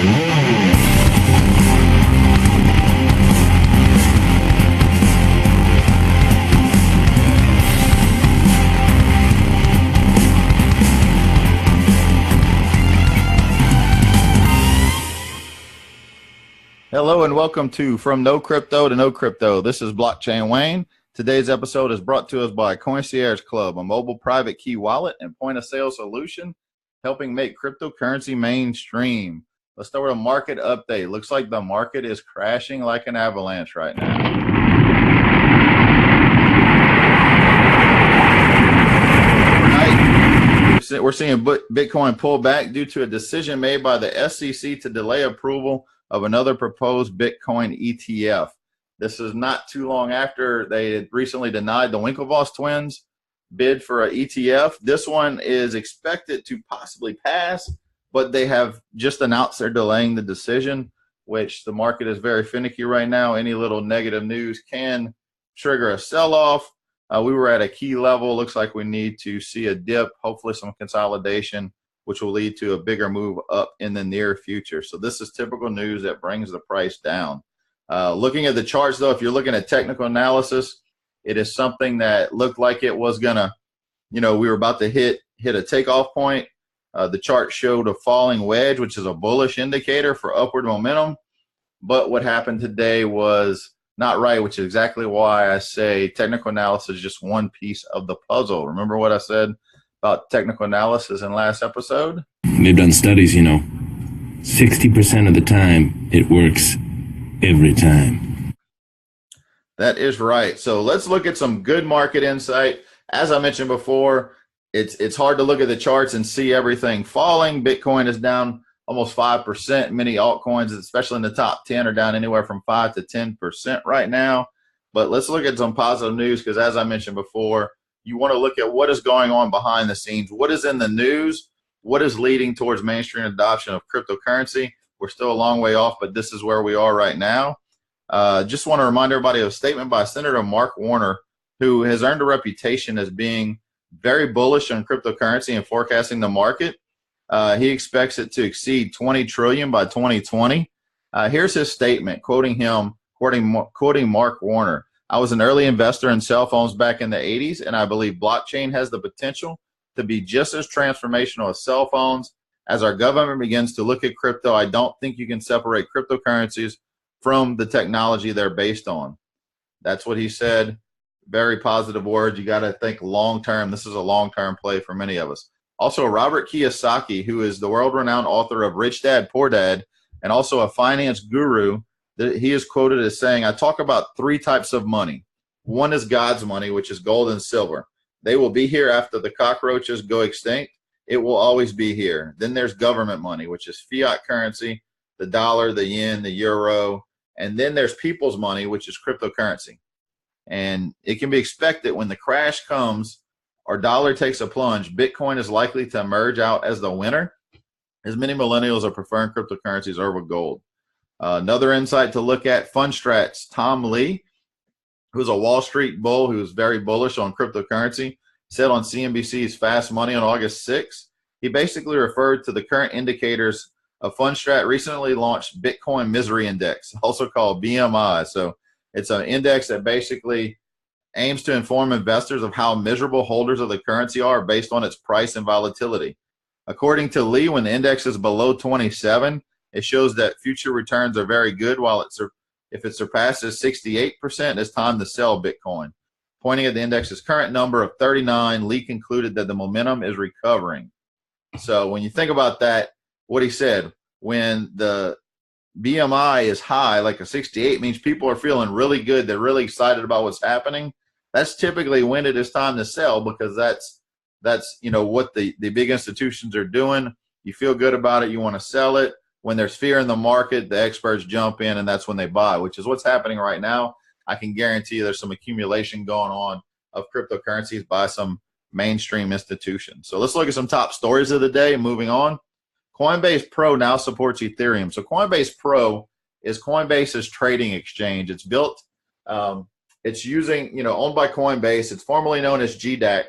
Hello and welcome to From No Crypto to No Crypto. This is Blockchain Wayne. Today's episode is brought to us by Concierge Club, a mobile private key wallet and point-of-sale solution helping make cryptocurrency mainstream. Let's start with a market update. Looks like the market is crashing like an avalanche right now. Overnight, we're seeing Bitcoin pull back due to a decision made by the SEC to delay approval of another proposed Bitcoin ETF. This is not too long after they had recently denied the Winklevoss twins' bid for an ETF. This one is expected to possibly pass, but they have just announced they're delaying the decision, which the market is very finicky right now. Any little negative news can trigger a sell-off. We were at a key level. Looks like we need to see a dip, hopefully some consolidation, which will lead to a bigger move up in the near future. So this is typical news that brings the price down. Looking at the charts, though, if you're looking at technical analysis, it is something that looked like it was going to, we were about to hit a takeoff point. The chart showed a falling wedge, which is a bullish indicator for upward momentum. But what happened today was not right, which is exactly why I say technical analysis is just one piece of the puzzle. Remember what I said about technical analysis in last episode? They've done studies, 60% of the time it works every time. That is right. So let's look at some good market insight. As I mentioned before, it's hard to look at the charts and see everything falling. Bitcoin is down almost 5%. Many altcoins, especially in the top 10, are down anywhere from 5 to 10% right now. But let's look at some positive news because, as I mentioned before, you want to look at what is going on behind the scenes. What is in the news? What is leading towards mainstream adoption of cryptocurrency? We're still a long way off, but this is where we are right now. Just want to remind everybody of a statement by Senator Mark Warner, who has earned a reputation as being very bullish on cryptocurrency and forecasting the market. He expects it to exceed $20 trillion by 2020. Here's his statement, quoting Mark Warner. I was an early investor in cell phones back in the 80s, and I believe blockchain has the potential to be just as transformational as cell phones. As our government begins to look at crypto, I don't think you can separate cryptocurrencies from the technology they're based on. That's what he said. Very positive words. You got to think long-term. This is a long-term play for many of us. Also, Robert Kiyosaki, who is the world-renowned author of Rich Dad, Poor Dad, and also a finance guru, he is quoted as saying, I talk about three types of money. One is God's money, which is gold and silver. They will be here after the cockroaches go extinct. It will always be here. Then there's government money, which is fiat currency, the dollar, the yen, the euro. And then there's people's money, which is cryptocurrency. And it can be expected when the crash comes, our dollar takes a plunge, Bitcoin is likely to emerge out as the winner, as many millennials are preferring cryptocurrencies over gold. Another insight to look at, Fundstrat's Tom Lee, who's a Wall Street bull who's very bullish on cryptocurrency, said on CNBC's Fast Money on August 6th, he basically referred to the current indicators of Fundstrat recently launched Bitcoin Misery Index, also called BMI. So it's an index that basically aims to inform investors of how miserable holders of the currency are based on its price and volatility. According to Lee, when the index is below 27, it shows that future returns are very good, while if it surpasses 68%, it's time to sell Bitcoin. Pointing at the index's current number of 39, Lee concluded that the momentum is recovering. So when you think about that, what he said, when the BMI is high, like a 68, means people are feeling really good. They're really excited about what's happening. That's typically when it is time to sell, because that's what the big institutions are doing. You feel good about it. You want to sell it. When there's fear in the market, the experts jump in, and that's when they buy, which is what's happening right now. I can guarantee you there's some accumulation going on of cryptocurrencies by some mainstream institutions. So let's look at some top stories of the day. Moving on, Coinbase Pro now supports Ethereum. So Coinbase Pro is Coinbase's trading exchange. It's built, it's using, owned by Coinbase. It's formerly known as GDAX,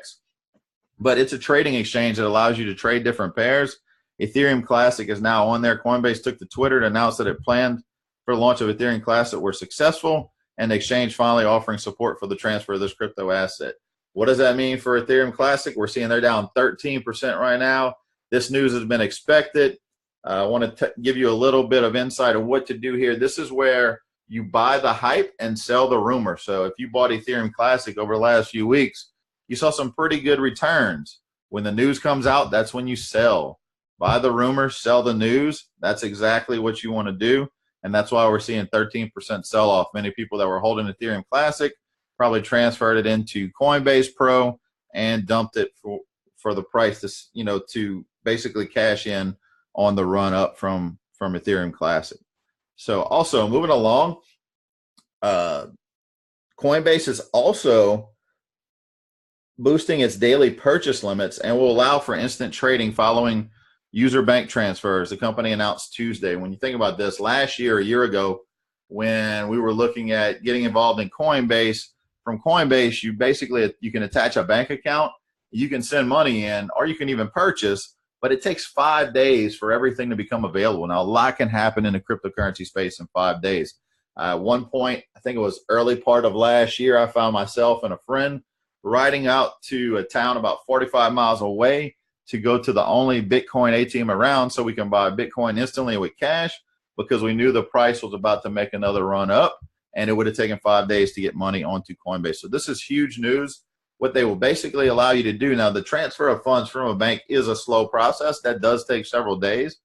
but it's a trading exchange that allows you to trade different pairs. Ethereum Classic is now on there. Coinbase took to Twitter to announce that it planned for the launch of Ethereum Classic were successful, and the exchange finally offering support for the transfer of this crypto asset. What does that mean for Ethereum Classic? We're seeing they're down 13% right now. This news has been expected. I want to give you a little bit of insight of what to do here. This is where you buy the hype and sell the rumor. So if you bought Ethereum Classic over the last few weeks, you saw some pretty good returns. When the news comes out, that's when you sell. Buy the rumor, sell the news. That's exactly what you want to do. And that's why we're seeing 13% sell-off. Many people that were holding Ethereum Classic probably transferred it into Coinbase Pro and dumped it for the price to basically cash in on the run up from Ethereum Classic. So also moving along, Coinbase is also boosting its daily purchase limits and will allow for instant trading following user bank transfers. The company announced Tuesday. When you think about this, last year, a year ago, when we were looking at getting involved in Coinbase, from Coinbase, you can attach a bank account, you can send money in, or you can even purchase, but it takes 5 days for everything to become available. Now, a lot can happen in the cryptocurrency space in 5 days. At one point, I think it was early part of last year, I found myself and a friend riding out to a town about 45 miles away to go to the only Bitcoin ATM around so we can buy Bitcoin instantly with cash, because we knew the price was about to make another run up, and it would have taken 5 days to get money onto Coinbase. So this is huge news. What they will basically allow you to do now, the transfer of funds from a bank is a slow process. That does take several days.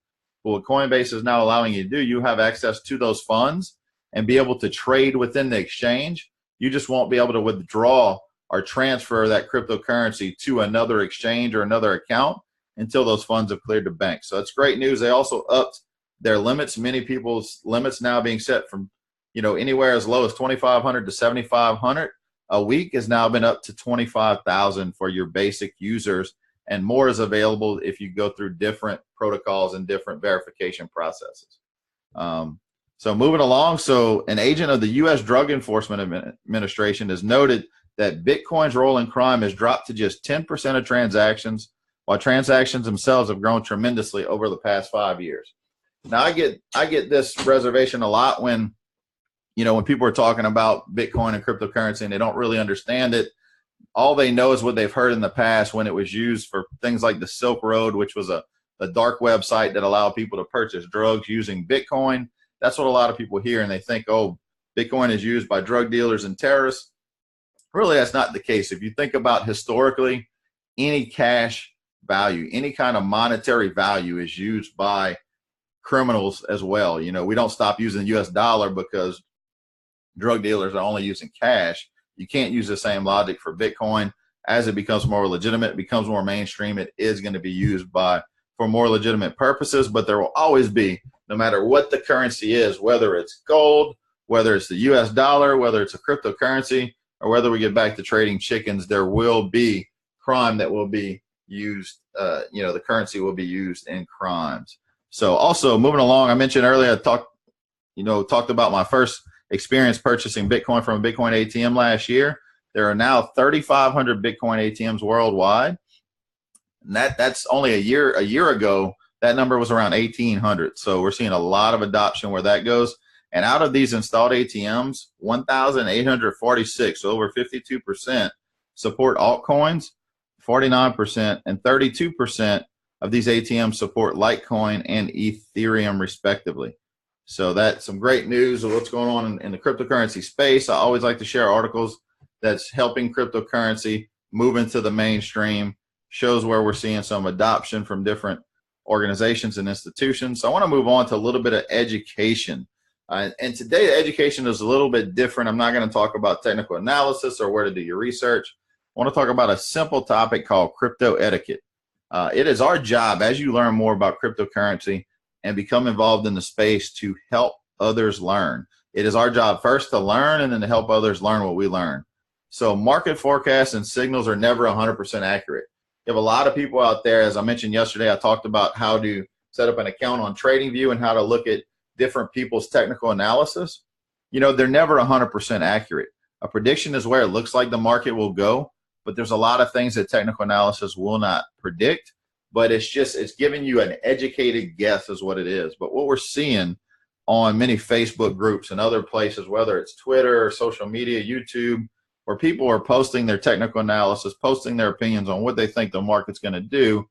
But what Coinbase is now allowing you to do, you have access to those funds and be able to trade within the exchange. You just won't be able to withdraw or transfer that cryptocurrency to another exchange or another account until those funds have cleared the bank. So that's great news. They also upped their limits. Many people's limits now being set from anywhere as low as 2,500 to 7,500 a week has now been up to 25,000 for your basic users, and more is available if you go through different protocols and different verification processes. So moving along, so an agent of the U.S. Drug Enforcement Administration has noted that Bitcoin's role in crime has dropped to just 10% of transactions, while transactions themselves have grown tremendously over the past 5 years. Now, I get this reservation a lot when people are talking about Bitcoin and cryptocurrency and they don't really understand it. All they know is what they've heard in the past when it was used for things like the Silk Road, which was a dark website that allowed people to purchase drugs using Bitcoin. That's what a lot of people hear, and they think, oh, Bitcoin is used by drug dealers and terrorists. Really, that's not the case. If you think about historically, any cash value, any kind of monetary value is used by criminals as well. We don't stop using the U.S. dollar because drug dealers are only using cash. You can't use the same logic for Bitcoin. As it becomes more legitimate, becomes more mainstream, it is going to be used for more legitimate purposes, but there will always be, no matter what the currency is, whether it's gold, whether it's the U.S. dollar, whether it's a cryptocurrency, or whether we get back to trading chickens, there will be crime that will be used. The currency will be used in crimes. So also moving along, I mentioned earlier, I talked about my first experience purchasing Bitcoin from a Bitcoin ATM last year. There are now 3,500 Bitcoin ATMs worldwide. And that's only a year ago, that number was around 1,800. So we're seeing a lot of adoption where that goes. And out of these installed ATMs, 1,846, so over 52%, support altcoins, 49%, and 32% of these ATMs support Litecoin and Ethereum, respectively. So that's some great news of what's going on in the cryptocurrency space. I always like to share articles that's helping cryptocurrency move into the mainstream, shows where we're seeing some adoption from different organizations and institutions. So I want to move on to a little bit of education. And today, education is a little bit different. I'm not going to talk about technical analysis or where to do your research. I want to talk about a simple topic called crypto etiquette. It is our job, as you learn more about cryptocurrency and become involved in the space, to help others learn. It is our job first to learn and then to help others learn what we learn. So market forecasts and signals are never 100% accurate. You have a lot of people out there. As I mentioned yesterday, I talked about how to set up an account on TradingView and how to look at different people's technical analysis. They're never 100% accurate. A prediction is where it looks like the market will go, but there's a lot of things that technical analysis will not predict. but it's giving you an educated guess is what it is. But what we're seeing on many Facebook groups and other places, whether it's Twitter or social media, YouTube, where people are posting their technical analysis, posting their opinions on what they think the market's going to do,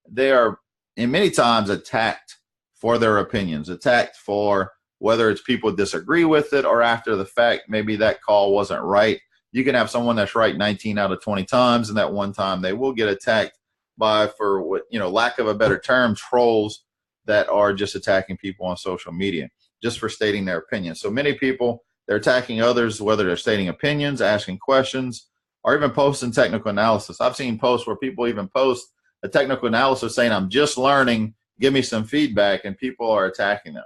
they are in many times attacked for their opinions, attacked for whether it's people disagree with it or after the fact, maybe that call wasn't right. You can have someone that's right 19 out of 20 times, and that one time they will get attacked by, for what, lack of a better term, trolls that are just attacking people on social media just for stating their opinion. So many people, they're attacking others, whether they're stating opinions, asking questions, or even posting technical analysis. I've seen posts where people even post a technical analysis saying, I'm just learning, give me some feedback, and people are attacking them.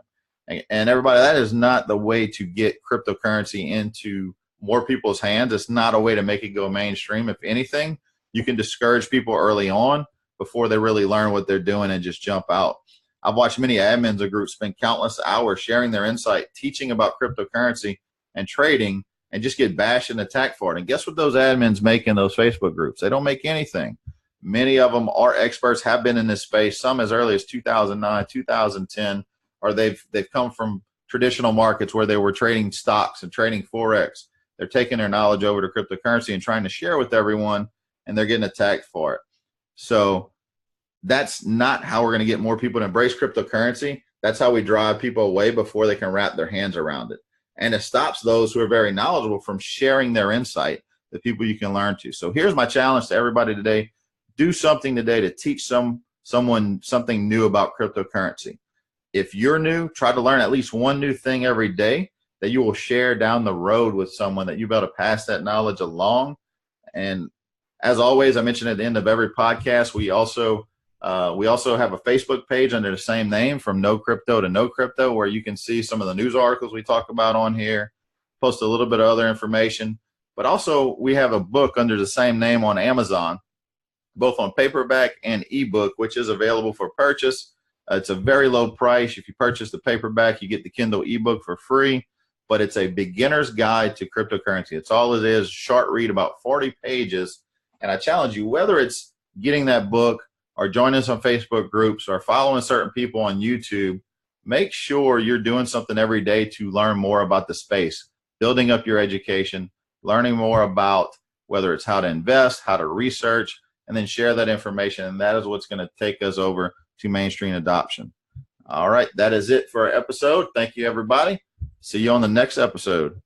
And everybody, that is not the way to get cryptocurrency into more people's hands. It's not a way to make it go mainstream. If anything, you can discourage people early on before they really learn what they're doing and just jump out. I've watched many admins of groups spend countless hours sharing their insight, teaching about cryptocurrency and trading, and just get bashed and attacked for it. And guess what those admins make in those Facebook groups? They don't make anything. Many of them are experts, have been in this space, some as early as 2009, 2010, or they've come from traditional markets where they were trading stocks and trading Forex. They're taking their knowledge over to cryptocurrency and trying to share with everyone, and they're getting attacked for it. So that's not how we're going to get more people to embrace cryptocurrency. That's how we drive people away before they can wrap their hands around it. And it stops those who are very knowledgeable from sharing their insight, the people you can learn to. So here's my challenge to everybody today. Do something today to teach someone something new about cryptocurrency. If you're new, try to learn at least one new thing every day that you will share down the road with someone, that you'll be able to pass that knowledge along. And as always, I mentioned at the end of every podcast, we also have a Facebook page under the same name, From No Crypto to No Crypto, where you can see some of the news articles we talk about on here, post a little bit of other information. But also we have a book under the same name on Amazon, both on paperback and ebook, which is available for purchase. It's a very low price. If you purchase the paperback, you get the Kindle ebook for free. But it's a beginner's guide to cryptocurrency. It's all it is, short read, about 40 pages. And I challenge you, whether it's getting that book or joining us on Facebook groups or following certain people on YouTube, make sure you're doing something every day to learn more about the space, building up your education, learning more about whether it's how to invest, how to research, and then share that information. And that is what's going to take us over to mainstream adoption. All right, that is it for our episode. Thank you, everybody. See you on the next episode.